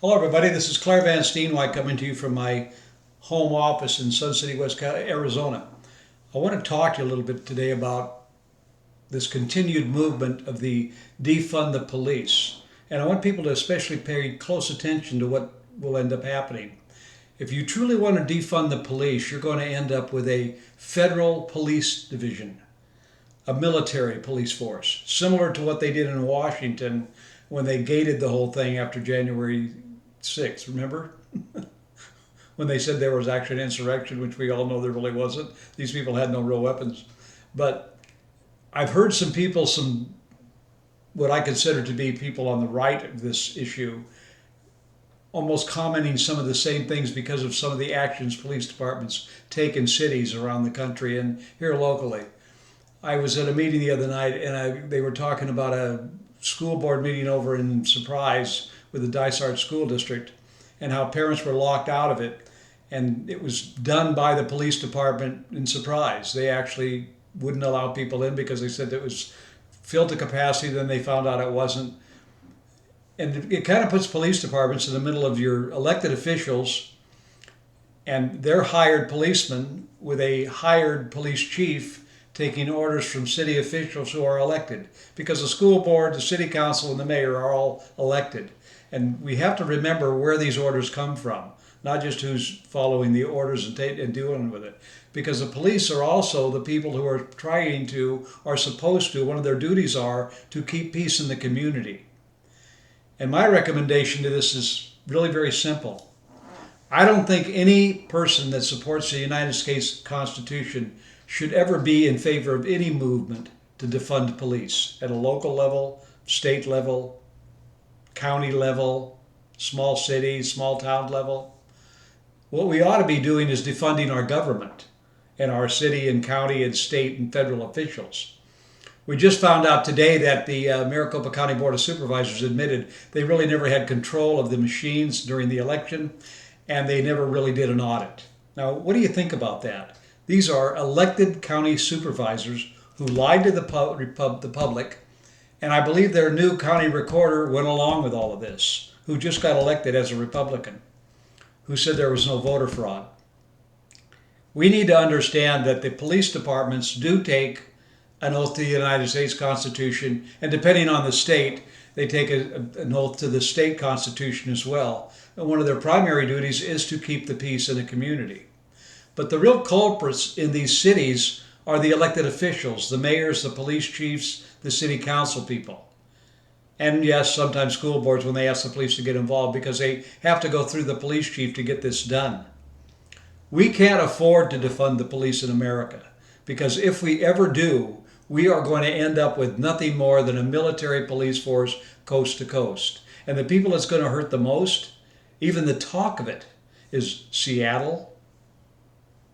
Hello everybody, this is Claire Van Steenwyk coming to you from my home office in Sun City, Arizona. I want to talk to you a little bit today about this continued movement of the Defund the Police. And I want people to especially pay close attention to what will end up happening. If you truly want to defund the police, you're going to end up with a federal police division, a military police force, similar to what they did in Washington when they gated the whole thing after January 6th, remember? When they said there was actually an insurrection, which we all know there really wasn't. These people had no real weapons. But I've heard some people, what I consider to be people on the right of this issue, almost commenting some of the same things because of some of the actions police departments take in cities around the country and here locally. I was at a meeting the other night and they were talking about a school board meeting over in Surprise with the Dysart School District and how parents were locked out of it. And it was done by the police department in Surprise. They actually wouldn't allow people in because they said it was filled to capacity. Then they found out it wasn't. And it kind of puts police departments in the middle of your elected officials and their hired policemen with a hired police chief taking orders from city officials who are elected. Because the school board, the city council, and the mayor are all elected. And we have to remember where these orders come from, not just who's following the orders and dealing with it. Because the police are also the people who are supposed to, one of their duties are to keep peace in the community. And my recommendation to this is really very simple. I don't think any person that supports the United States Constitution should ever be in favor of any movement to defund police at a local level, state level, county level, small city, small town level. What we ought to be doing is defunding our government and our city and county and state and federal officials. We just found out today that the Maricopa County Board of Supervisors admitted they really never had control of the machines during the election, and they never really did an audit. Now, what do you think about that? These are elected county supervisors who lied to the public, and I believe their new county recorder went along with all of this, who just got elected as a Republican, who said there was no voter fraud. We need to understand that the police departments do take an oath to the United States Constitution, and depending on the state, they take an oath to the state constitution as well. And one of their primary duties is to keep the peace in the community. But the real culprits in these cities are the elected officials, the mayors, the police chiefs, the city council people. And yes, sometimes school boards when they ask the police to get involved because they have to go through the police chief to get this done. We can't afford to defund the police in America because if we ever do, we are going to end up with nothing more than a military police force coast to coast. And the people that's going to hurt the most, even the talk of it, is Seattle,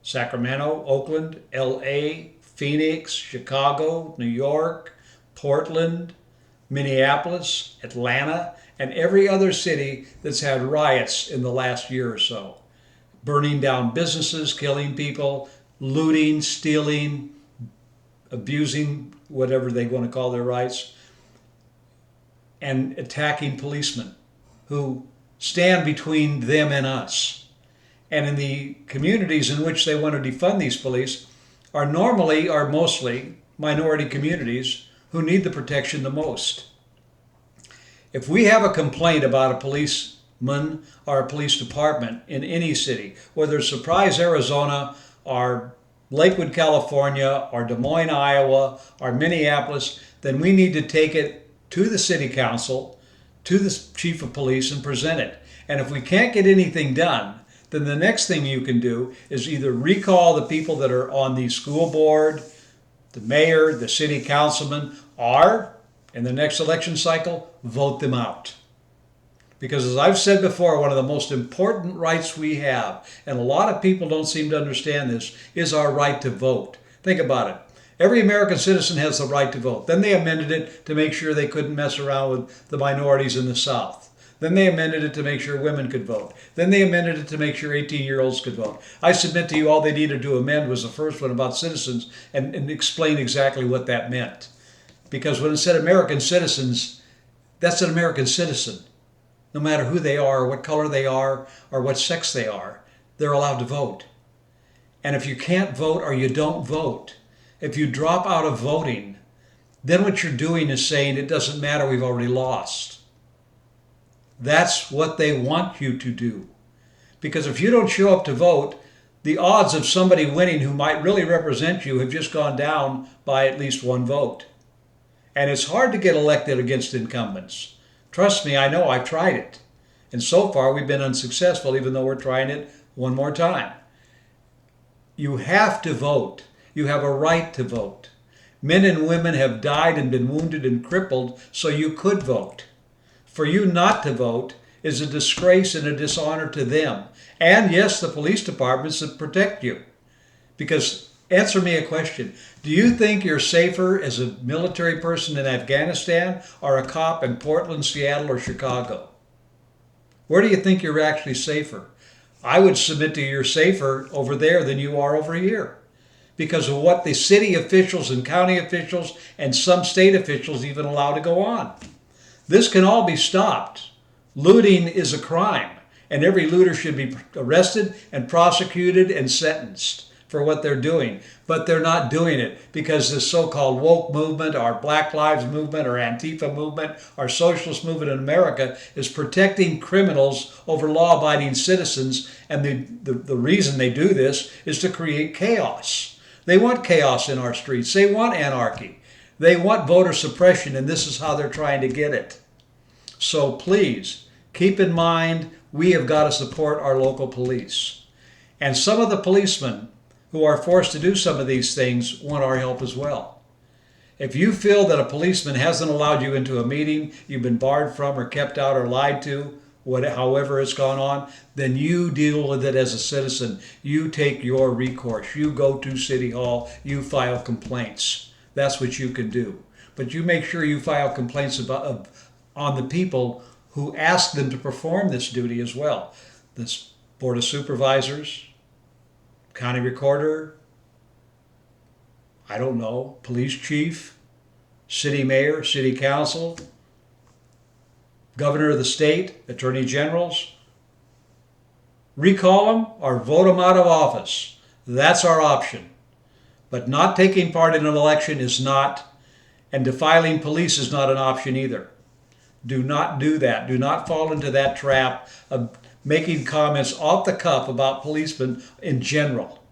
Sacramento, Oakland, LA, Phoenix, Chicago, New York, Portland, Minneapolis, Atlanta, and every other city that's had riots in the last year or so. Burning down businesses, killing people, looting, stealing, abusing whatever they want to call their rights, and attacking policemen who stand between them and us. And in the communities in which they want to defund these police are mostly minority communities who need the protection the most. If we have a complaint about a policeman or a police department in any city, whether it's Surprise, Arizona, or Lakewood, California, or Des Moines, Iowa, or Minneapolis, then we need to take it to the city council, to the chief of police, and present it. And if we can't get anything done, then the next thing you can do is either recall the people that are on the school board, the mayor, the city councilman, or in the next election cycle, vote them out. Because as I've said before, one of the most important rights we have, and a lot of people don't seem to understand this, is our right to vote. Think about it. Every American citizen has the right to vote. Then they amended it to make sure they couldn't mess around with the minorities in the South. Then they amended it to make sure women could vote. Then they amended it to make sure 18-year-olds could vote. I submit to you all they needed to amend was the first one about citizens and explain exactly what that meant. Because when it said American citizens, that's an American citizen. no matter who they are, or what color they are, or what sex they are. They're allowed to vote. And if you can't vote or you don't vote, if you drop out of voting, then what you're doing is saying it doesn't matter, we've already lost. That's what they want you to do. Because if you don't show up to vote, the odds of somebody winning who might really represent you have just gone down by at least one vote. And it's hard to get elected against incumbents. Trust me, I know, I've tried it. And so far we've been unsuccessful, even though we're trying it one more time. You have to vote. You have a right to vote. Men and women have died and been wounded and crippled so you could vote. For you not to vote is a disgrace and a dishonor to them. And yes, the police departments that protect you. Because, answer me a question. Do you think you're safer as a military person in Afghanistan or a cop in Portland, Seattle, or Chicago? Where do you think you're actually safer? I would submit to you you're safer over there than you are over here, because of what the city officials and county officials and some state officials even allow to go on. This can all be stopped. Looting is a crime, and every looter should be arrested and prosecuted and sentenced for what they're doing. But they're not doing it because this so-called woke movement, our Black Lives movement, or Antifa movement, our socialist movement in America is protecting criminals over law-abiding citizens. And the reason they do this is to create chaos. They want chaos in our streets. They want anarchy. They want voter suppression, and this is how they're trying to get it. So please, keep in mind, we have got to support our local police. And some of the policemen who are forced to do some of these things want our help as well. If you feel that a policeman hasn't allowed you into a meeting, you've been barred from or kept out or lied to, however it's gone on, then you deal with it as a citizen. You take your recourse. You go to City Hall. You file complaints. That's what you can do. But you make sure you file complaints on the people who ask them to perform this duty as well. The Board of Supervisors, County Recorder, I don't know, Police Chief, City Mayor, City Council, Governor of the State, Attorney Generals. Recall them or vote them out of office. That's our option. But not taking part in an election is not, and defiling police is not an option either. Do not do that. Do not fall into that trap of making comments off the cuff about policemen in general.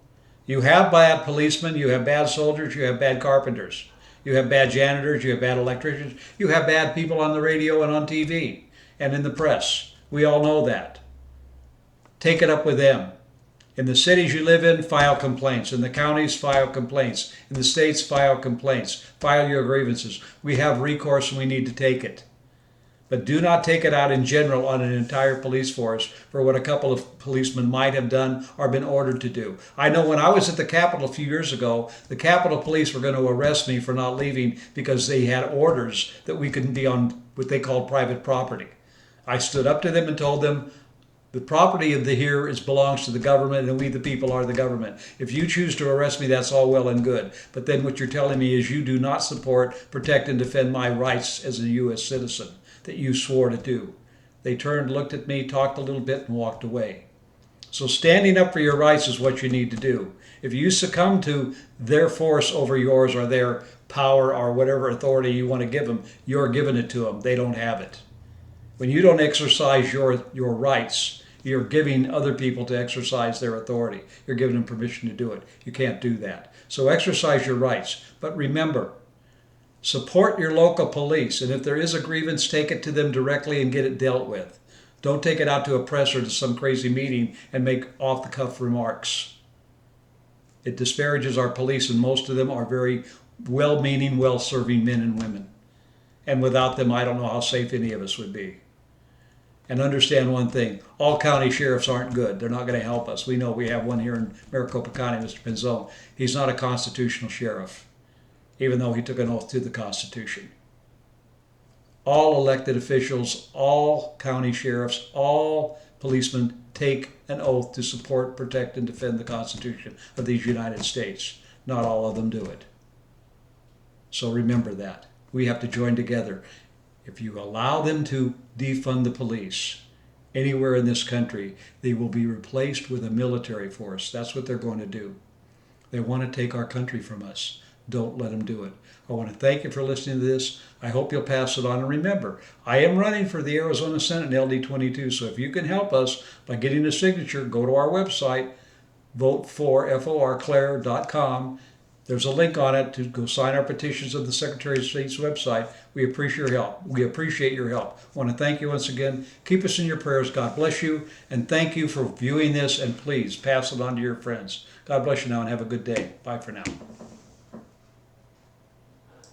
You have bad policemen, you have bad soldiers, you have bad carpenters. You have bad janitors, you have bad electricians, you have bad people on the radio and on TV and in the press. We all know that. Take it up with them. In the cities you live in, file complaints. In the counties, file complaints. In the states, file complaints. File your grievances. We have recourse and we need to take it. But do not take it out in general on an entire police force for what a couple of policemen might have done or been ordered to do. I know when I was at the Capitol a few years ago, the Capitol Police were going to arrest me for not leaving because they had orders that we couldn't be on what they called private property. I stood up to them and told them, the property of the here belongs to the government, and we the people are the government. If you choose to arrest me, that's all well and good. But then what you're telling me is you do not support, protect, and defend my rights as a U.S. citizen that you swore to do. They turned, looked at me, talked a little bit, and walked away. So standing up for your rights is what you need to do. If you succumb to their force over yours or their power or whatever authority you want to give them, you're giving it to them. They don't have it. When you don't exercise your rights, you're giving other people to exercise their authority. You're giving them permission to do it. You can't do that. So exercise your rights. But remember, support your local police. And if there is a grievance, take it to them directly and get it dealt with. Don't take it out to a press or to some crazy meeting and make off-the-cuff remarks. It disparages our police, and most of them are very well-meaning, well-serving men and women. And without them, I don't know how safe any of us would be. And understand one thing, all county sheriffs aren't good. They're not going to help us. We know we have one here in Maricopa County, Mr. Pinzone. He's not a constitutional sheriff, even though he took an oath to the Constitution. All elected officials, all county sheriffs, all policemen take an oath to support, protect, and defend the Constitution of these United States. Not all of them do it. So remember that. We have to join together. If you allow them to defund the police anywhere in this country, they will be replaced with a military force. That's what they're going to do. They want to take our country from us. Don't let them do it. I want to thank you for listening to this. I hope you'll pass it on. And remember, I am running for the Arizona Senate in LD22, so if you can help us by getting a signature, go to our website, voteforclaire.com. There's a link on it to go sign our petitions on the Secretary of State's website. We appreciate your help. I want to thank you once again. Keep us in your prayers. God bless you. And thank you for viewing this. And please pass it on to your friends. God bless you now and have a good day. Bye for now.